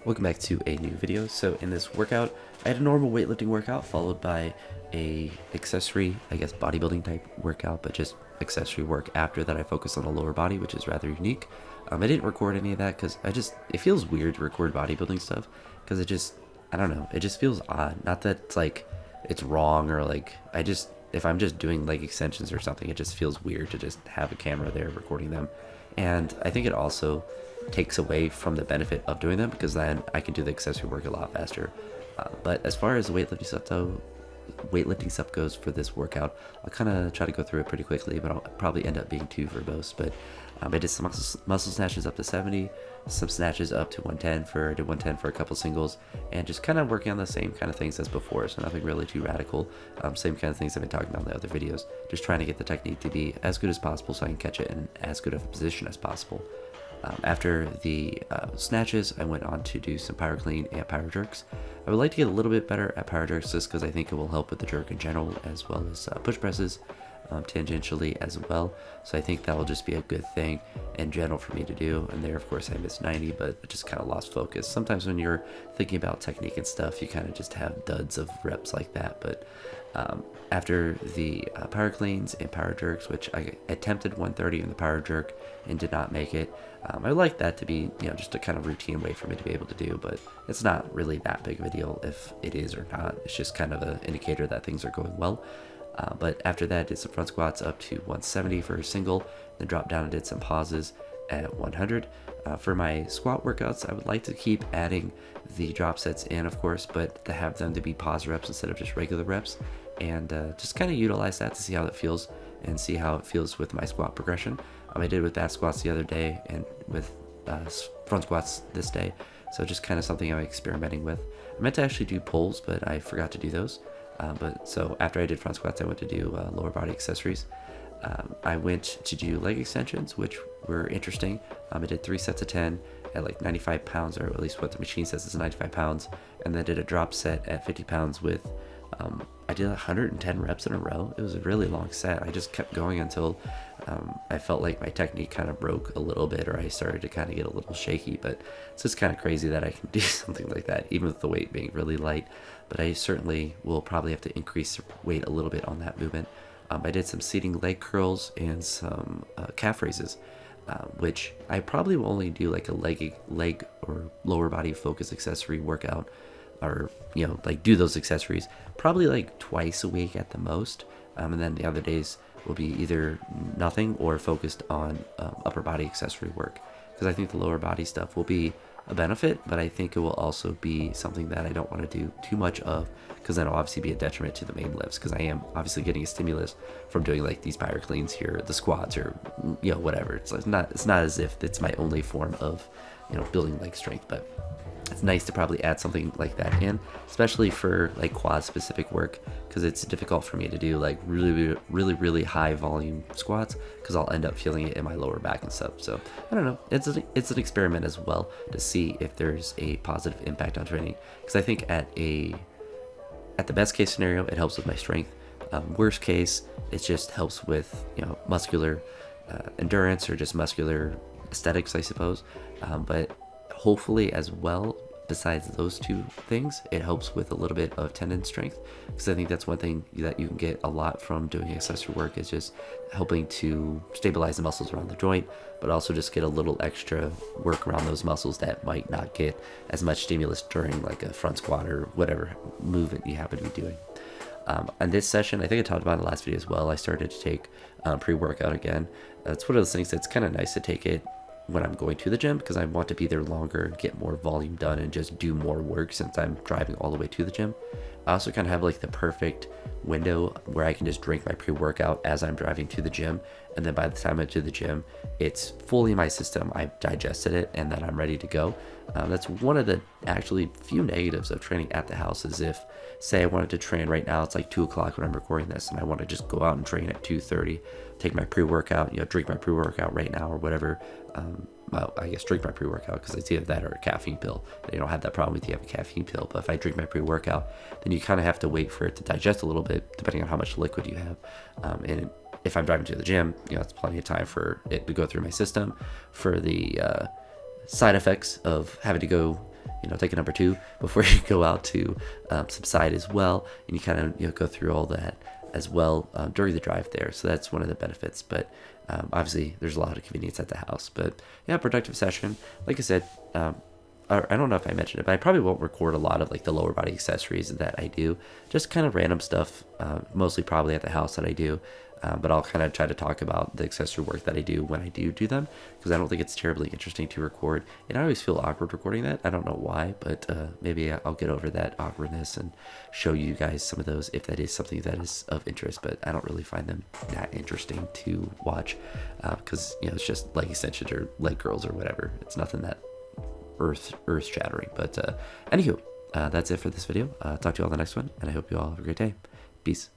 Welcome back to a new video. So in this workout, I had a normal weightlifting workout followed by a accessory, I guess bodybuilding type workout, but just accessory work after that. I focused on the lower body, which is rather unique. I didn't record any of that because it feels weird to record bodybuilding stuff because I don't know, it just feels odd. Not that it's like it's wrong or like, if I'm just doing leg extensions or something, it just feels weird to just have a camera there recording them. And I think it also takes away from the benefit of doing them because then I can do the accessory work a lot faster. But as far as the weightlifting stuff goes for this workout, I'll kind of try to go through it pretty quickly, but I'll probably end up being too verbose. But I did some muscle snatches up to 70, some snatches up to 110 I did 110 for a couple singles, and just kind of working on the same kind of things as before, so nothing really too radical. Same kind of things I've been talking about in the other videos, just trying to get the technique to be as good as possible so I can catch it in as good of a position as possible. After the snatches, I went on to do some power clean and power jerks. I would like to get a little bit better at power jerks just because I think it will help with the jerk in general, as well as push presses tangentially as well. So I think that will just be a good thing in general for me to do. And there, of course, I missed 90, but I just kind of lost focus. Sometimes when you're thinking about technique and stuff, you kind of just have duds of reps like that. But after the power cleans and power jerks, which I attempted 130 in the power jerk and did not make it. I would like that to be, just a kind of routine way for me to be able to do, but it's not really that big of a deal if it is or not. It's just kind of an indicator that things are going well. But after that, I did some front squats up to 170 for a single, then dropped down and did some pauses at 100. For my squat workouts, I would like to keep adding the drop sets in, of course, but to have them to be pause reps instead of just regular reps, and just kind of utilize that to see how it feels and see how it feels with my squat progression. I did with back squats the other day and with front squats this day, so just kind of something I'm experimenting with. I meant to actually do pulls, but I forgot to do those. So after I did front squats, I went to do lower body accessories. I went to do leg extensions, which were interesting. I did 3 sets of 10 at like 95 pounds, or at least what the machine says is 95 pounds, and then did a drop set at 50 pounds with, I did 110 reps in a row. It was a really long set. I just kept going until I felt like my technique kind of broke a little bit, or I started to kind of get a little shaky. But it's just kind of crazy that I can do something like that, even with the weight being really light. But I certainly will probably have to increase the weight a little bit on that movement. I did some seating leg curls and some calf raises, which I probably will only do like a leg or lower body focus accessory workout, or like do those accessories probably like twice a week at the most. And then the other days will be either nothing or focused on upper body accessory work, because I think the lower body stuff will be a benefit, but I think it will also be something that I don't want to do too much of, because then it'll obviously be a detriment to the main lifts, because I am obviously getting a stimulus from doing like these power cleans here, the squats, or whatever. It's not as if it's my only form of building leg strength, but it's nice to probably add something like that in, especially for like quad specific work, because it's difficult for me to do like really high volume squats, because I'll end up feeling it in my lower back and stuff. So I don't know, it's an experiment as well to see if there's a positive impact on training, because I think at the best case scenario it helps with my strength. Worst case, it just helps with muscular endurance, or just muscular aesthetics, I suppose. But hopefully as well, besides those two things, it helps with a little bit of tendon strength, because I think that's one thing that you can get a lot from doing accessory work, is just helping to stabilize the muscles around the joint, but also just get a little extra work around those muscles that might not get as much stimulus during like a front squat or whatever movement you happen to be doing. On this session, I think I talked about in the last video as well, I started to take pre-workout again. It's one of those things that's kind of nice to take it when I'm going to the gym, because I want to be there longer and get more volume done and just do more work since I'm driving all the way to the gym. I also kind of have like the perfect window where I can just drink my pre-workout as I'm driving to the gym, and then by the time I'm to the gym, it's fully in my system, I've digested it, and then I'm ready to go. That's one of the actually few negatives of training at the house, is if, say I wanted to train right now, it's like 2 o'clock when I'm recording this, and I want to just go out and train at 2:30, take my pre-workout, drink my pre-workout right now or whatever. Well, I guess drink my pre-workout, because it's either that or a caffeine pill. You don't have that problem if you have a caffeine pill, but if I drink my pre-workout, then you kind of have to wait for it to digest a little bit, depending on how much liquid you have. And if I'm driving to the gym, it's plenty of time for it to go through my system. For the side effects of having to go take a number 2 before you go out to subside as well, and you kind of go through all that as well during the drive there. So that's one of the benefits. But obviously there's a lot of convenience at the house. But yeah, productive session. Like I said, I don't know if I mentioned it, but I probably won't record a lot of like the lower body accessories that I do, just kind of random stuff, mostly probably at the house that I do. But I'll kind of try to talk about the accessory work that I do when I do them, because I don't think it's terribly interesting to record. And I always feel awkward recording that. I don't know why, but maybe I'll get over that awkwardness and show you guys some of those if that is something that is of interest. But I don't really find them that interesting to watch, because it's just leg extensions or leg curls or whatever. It's nothing that earth shattering. But anywho, that's it for this video. Talk to you all in the next one, and I hope you all have a great day. Peace.